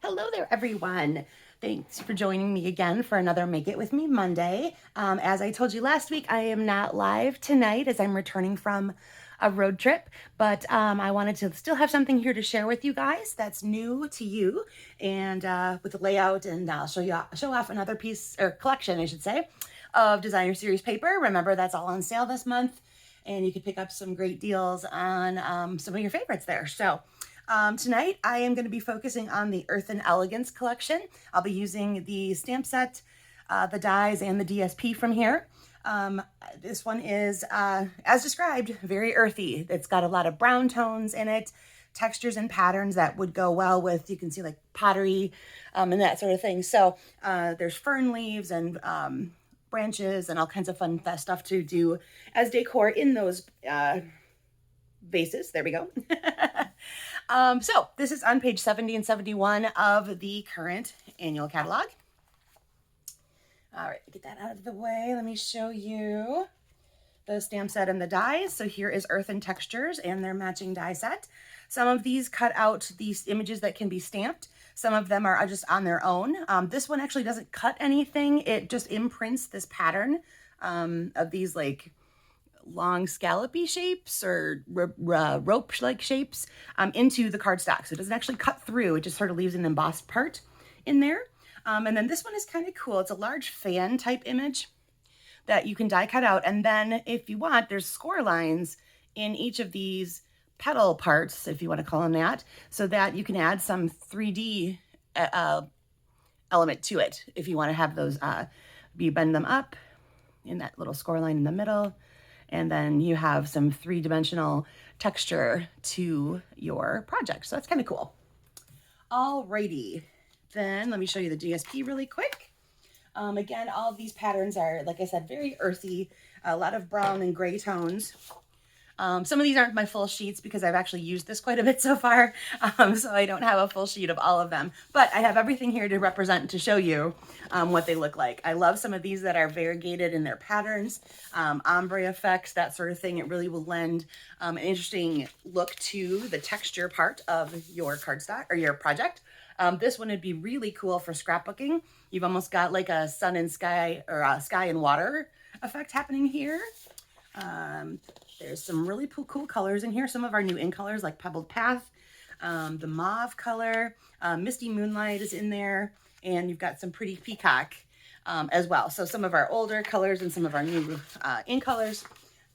Hello there, everyone. Thanks for joining me again for another Make It With Me Monday. As I told you last week, I am not live tonight as I'm returning from a road trip, but I wanted to still have something here to share with you guys that's new to you, and with the layout, and I'll show off another piece, or collection, I should say, of designer series paper. Remember, that's all on sale this month, and you can pick up some great deals on some of your favorites there. So tonight I am going to be focusing on the Earth and Elegance collection. I'll be using the stamp set, the dies, and the DSP from here. This one is, as described, very earthy. It's got a lot of brown tones in it, textures and patterns that would go well with, you can see, like pottery and that sort of thing. So there's fern leaves and branches and all kinds of fun stuff to do as decor in those vases. There we go. So this is on page 70 and 71 of the current annual catalog. All right, get that out of the way. Let me show you the stamp set and the dies. So here is Earth and Textures and their matching die set. Some of these cut out these images that can be stamped. Some of them are just on their own. This one actually doesn't cut anything. It just imprints this pattern of these like long scallopy shapes or rope-like shapes into the cardstock. So it doesn't actually cut through. It just sort of leaves an embossed part in there. And then this one is kind of cool. It's a large fan type image that you can die cut out. And then if you want, there's score lines in each of these petal parts, if you want to call them that, so that you can add some 3D element to it. If you want to have those, you bend them up in that little score line in the middle, and then you have some three-dimensional texture to your project. So that's kind of cool. Alrighty, then let me show you the DSP really quick. Again, all of these patterns are, like I said, very earthy, a lot of brown and gray tones. Some of these aren't my full sheets because I've actually used this quite a bit so far, so I don't have a full sheet of all of them, but I have everything here to represent, to show you what they look like. I love some of these that are variegated in their patterns, ombre effects, that sort of thing. It really will lend an interesting look to the texture part of your cardstock or your project. This one would be really cool for scrapbooking. You've almost got like a sun and sky, or a sky and water effect happening here. There's some really cool colors in here. Some of our new in colors like Pebbled Path, the mauve color, Misty Moonlight is in there, and you've got some pretty peacock as well. So some of our older colors and some of our new in colors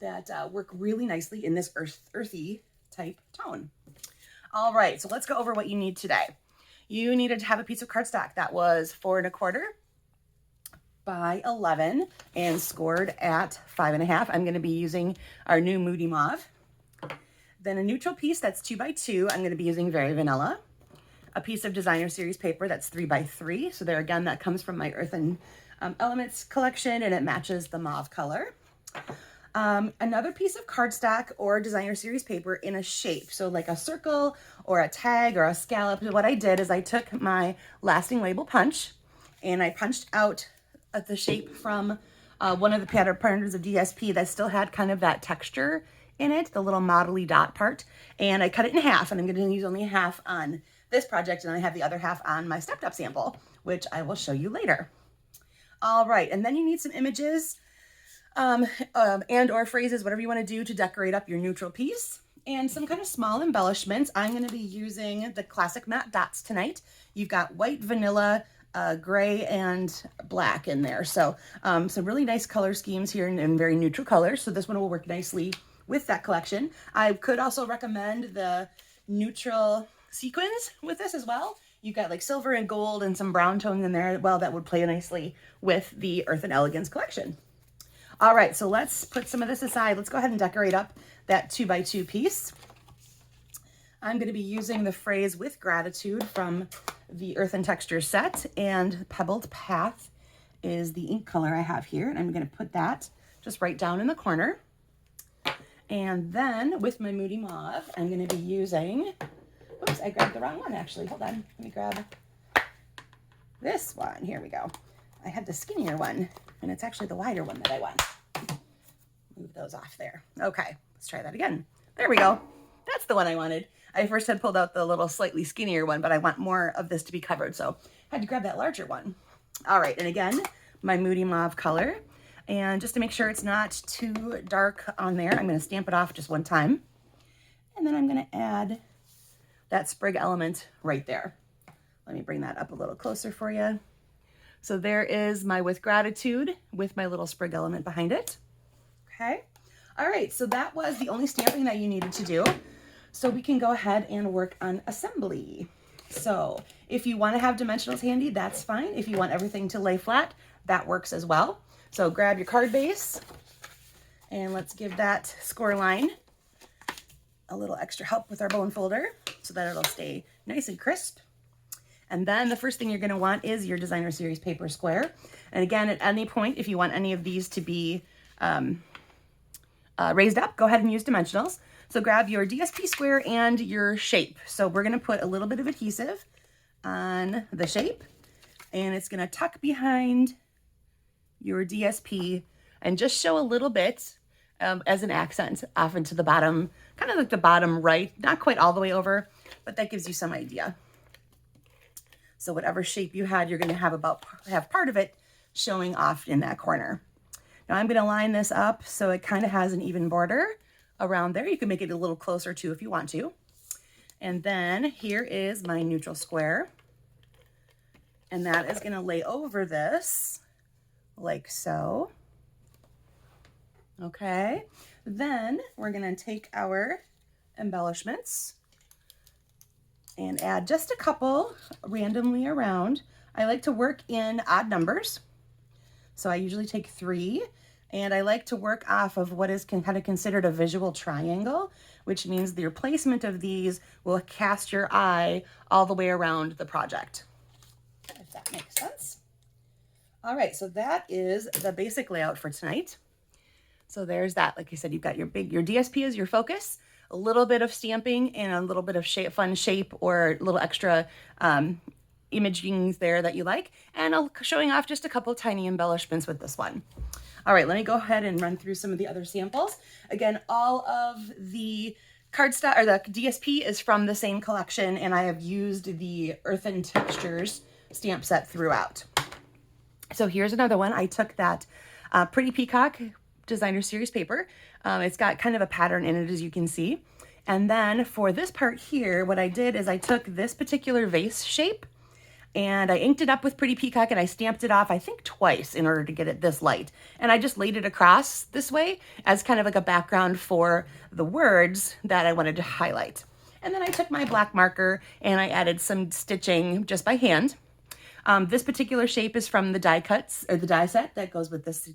that work really nicely in this earthy type tone. All right, so let's go over what you need today. You needed to have a piece of cardstock that was 4 1/4 by 11 and scored at 5 1/2. I'm going to be using our new Moody Mauve. Then a neutral piece that's 2 by 2. I'm going to be using Very Vanilla. A piece of designer series paper that's 3 by 3. So there again, that comes from my Earth and Elements collection, and it matches the mauve color. Another piece of cardstock or designer series paper in a shape, so like a circle or a tag or a scallop. What I did is I took my lasting label punch and I punched out the shape from one of the patterns of DSP that still had kind of that texture in it, the little modelly dot part, and I cut it in half, and I'm going to use only half on this project, and I have the other half on my stepped up sample, which I will show you later. All right, and then you need some images and or phrases, whatever you want to do to decorate up your neutral piece, and some kind of small embellishments. I'm going to be using the classic matte dots tonight. You've got white, vanilla, gray, and black in there. So some really nice color schemes here in very neutral colors. So this one will work nicely with that collection. I could also recommend the neutral sequins with this as well. You've got like silver and gold and some brown tones in there. Well, that would play nicely with the Earth and Elegance collection. All right, so let's put some of this aside. Let's go ahead and decorate up that 2 by 2 piece. I'm going to be using the phrase With Gratitude from the Earth and Texture set, and Pebbled Path is the ink color I have here, and I'm going to put that just right down in the corner. And then with my Moody Mauve, I'm going to be using, oops, I grabbed the wrong one actually. Hold on, let me grab this one. Here we go. I had the skinnier one, and it's actually the wider one that I want. Move those off there. Okay, let's try that again. There we go. That's the one I wanted. I first had pulled out the little slightly skinnier one, but I want more of this to be covered, so I had to grab that larger one. All right, and again, my Moody Mauve color. And just to make sure it's not too dark on there, I'm going to stamp it off just one time. And then I'm going to add that sprig element right there. Let me bring that up a little closer for you. So there is my With Gratitude with my little sprig element behind it. Okay. All right, so that was the only stamping that you needed to do. So we can go ahead and work on assembly. So if you want to have dimensionals handy, that's fine. If you want everything to lay flat, that works as well. So grab your card base and let's give that score line a little extra help with our bone folder so that it'll stay nice and crisp. And then the first thing you're going to want is your Designer Series paper square. And again, at any point, if you want any of these to be raised up, go ahead and use dimensionals. So grab your DSP square and your shape. So we're going to put a little bit of adhesive on the shape, and it's going to tuck behind your DSP and just show a little bit as an accent off into the bottom, kind of like the bottom right, not quite all the way over, but that gives you some idea. So whatever shape you had, you're going to have part of it showing off in that corner. Now I'm going to line this up so it kind of has an even border around there. You can make it a little closer too if you want to. And then here is my neutral square. And that is going to lay over this like so. Okay. Then we're going to take our embellishments and add just a couple randomly around. I like to work in odd numbers. So I usually take 3, and I like to work off of what is kind of considered a visual triangle, which means your placement of these will cast your eye all the way around the project, if that makes sense. All right, so that is the basic layout for tonight. So there's that. Like I said, you've got your DSP as your focus, a little bit of stamping and a little bit of fun shape or little extra imagings there that you like, and showing off just a couple tiny embellishments with this one. All right, let me go ahead and run through some of the other samples. Again, all of the cardstock or the DSP is from the same collection, and I have used the Earthen Textures stamp set throughout. So here's another one. I took that Pretty Peacock Designer Series paper. It's got kind of a pattern in it, as you can see. And then for this part here, what I did is I took this particular vase shape and I inked it up with Pretty Peacock and I stamped it off, I think twice, in order to get it this light. And I just laid it across this way as kind of like a background for the words that I wanted to highlight. And then I took my black marker and I added some stitching just by hand. This particular shape is from the die cuts, or the die set that goes with this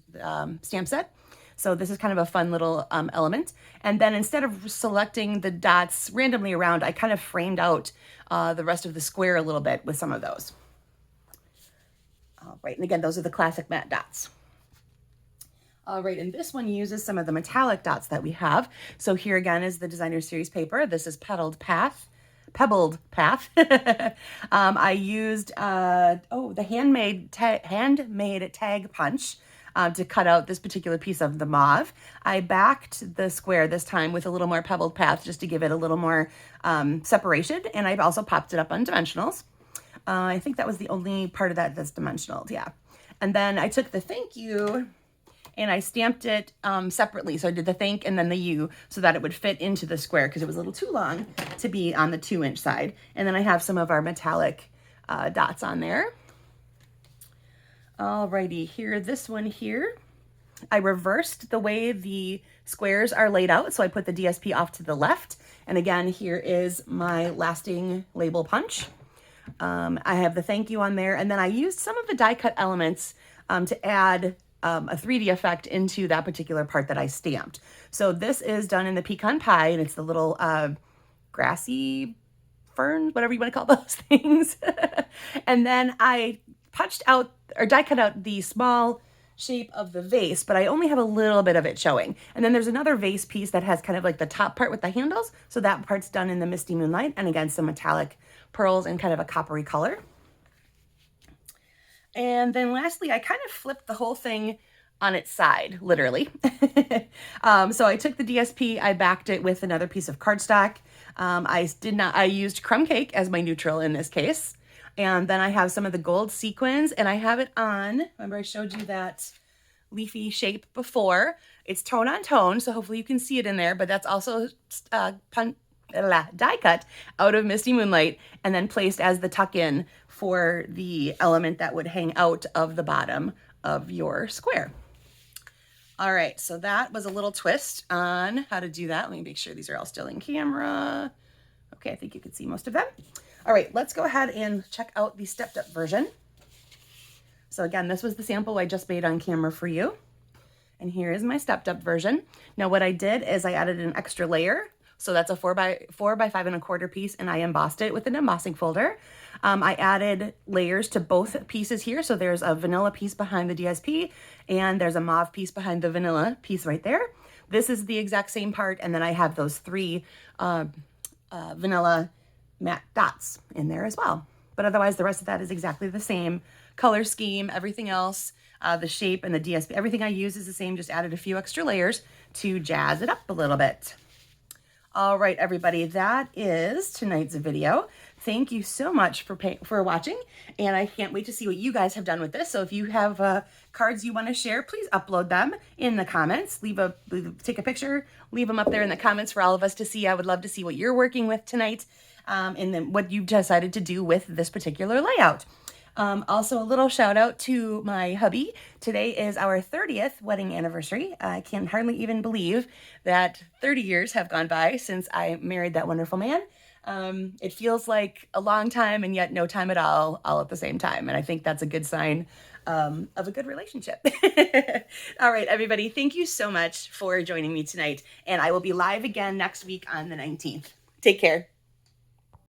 stamp set. So this is kind of a fun little element. And then instead of selecting the dots randomly around, I kind of framed out the rest of the square a little bit with some of those. All right, and again, those are the classic matte dots. All right, and this one uses some of the metallic dots that we have. So here again is the Designer Series paper. This is Pebbled Path. I used the handmade tag punch to cut out this particular piece of the mauve. I backed the square this time with a little more Pebbled Path just to give it a little more separation, and I've also popped it up on dimensionals. I think that was the only part of that that's dimensional, yeah. And then I took the thank you and I stamped it separately. So I did the thank and then the U so that it would fit into the square because it was a little too long to be on the 2-inch side. And then I have some of our metallic dots on there. Alrighty, here, this one here, I reversed the way the squares are laid out. So I put the DSP off to the left. And again, here is my lasting label punch. I have the thank you on there. And then I used some of the die cut elements to add a 3D effect into that particular part that I stamped. So this is done in the pecan pie, and it's the little grassy ferns, whatever you want to call those things. And then I punched out or die cut out the small shape of the vase, but I only have a little bit of it showing. And then there's another vase piece that has kind of like the top part with the handles. So that part's done in the Misty Moonlight, and again, some metallic pearls and kind of a coppery color. And then lastly, I kind of flipped the whole thing on its side, literally. So I took the DSP, I backed it with another piece of cardstock. I used crumb cake as my neutral in this case. And then I have some of the gold sequins, and I have it on, remember I showed you that leafy shape before. It's tone on tone, so hopefully you can see it in there, but that's also die cut out of Misty Moonlight and then placed as the tuck-in for the element that would hang out of the bottom of your square. All right, so that was a little twist on how to do that. Let me make sure these are all still in camera. Okay, I think you can see most of them. All right, let's go ahead and check out the stepped up version. So again, this was the sample I just made on camera for you. And here is my stepped up version. Now what I did is I added an extra layer. So that's a 4 by 5¼ piece, and I embossed it with an embossing folder. I added layers to both pieces here. So there's a vanilla piece behind the DSP, and there's a mauve piece behind the vanilla piece right there. This is the exact same part, and then I have those 3 vanilla matte dots in there as well. But otherwise, the rest of that is exactly the same color scheme, everything else, the shape and the DSP, everything I use is the same, just added a few extra layers to jazz it up a little bit. All right, everybody, that is tonight's video. Thank you so much for watching, and I can't wait to see what you guys have done with this. So if you have cards you want to share, please upload them in the comments. Take a picture, leave them up there in the comments for all of us to see. I would love to see what you're working with tonight, and then what you've decided to do with this particular layout. Also, a little shout out to my hubby. Today is our 30th wedding anniversary. I can hardly even believe that 30 years have gone by since I married that wonderful man. It feels like a long time and yet no time at all at the same time. And I think that's a good sign of a good relationship. All right, everybody, thank you so much for joining me tonight. And I will be live again next week on the 19th. Take care.